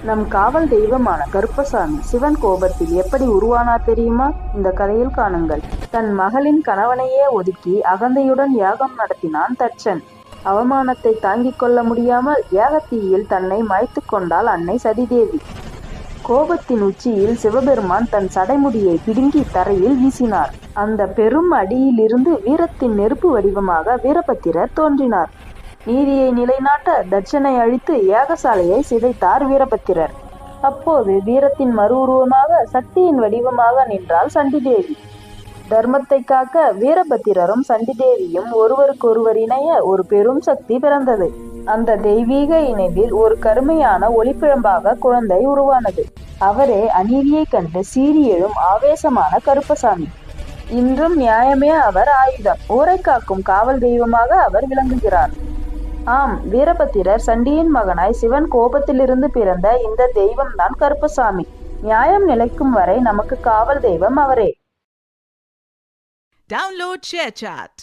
நம் காவல் தெய்வமான கருப்பசாமி சிவன் கோபத்தில் எப்படி உருவானார் தெரியுமா? இந்த கதையில் காணுங்கள். தன் மகளின் கணவனையே ஒதுக்கி அகந்தையுடன் யாகம் நடத்தினான் தட்சன். அவமானத்தை தாங்கிக் கொள்ள முடியாமல் யாகத்தீயில் தன்னை மாய்த்து கொண்டாள் அன்னை சதிதேவி. கோபத்தின் உச்சியில் சிவபெருமான் தன் சடைமுடியை பிடுங்கி தரையில் வீசினார். அந்த பெரும் அடியிலிருந்து வீரத்தின் நெருப்பு வடிவமாக வீரபத்திரர் தோன்றினார். நீதியை நிலைநாட்ட தட்சனை அழித்து யாகசாலையை சிதைத்தார் வீரபத்திரர். அப்போது வீரத்தின் மறு உருவமாக சக்தியின் வடிவமாக நின்றாள் சண்டிதேவி. தர்மத்தை காக்க வீரபத்திரரும் சண்டிதேவியும் ஒருவருக்கொருவர் இணைய ஒரு பெரும் சக்தி பிறந்தது. அந்த தெய்வீக இணைவில் ஒரு கருமையான ஒளிப்பிழம்பாக குழந்தை உருவானது. அவரே அநீதியை கண்டு சீறி எழும் ஆவேசமான கருப்பசாமி. இன்றும் நியாயமே அவர் ஆயுதம். ஊரை காக்கும் காவல் தெய்வமாக அவர் விளங்குகிறார். ஆம், வீரபத்திரர் சண்டியின் மகனாய் சிவன் கோபத்திலிருந்து பிறந்த இந்த தெய்வம்தான் கருப்பசாமி. நியாயம் நிலைக்கும் வரை நமக்கு காவல் தெய்வம் அவரே. Download ShareChat.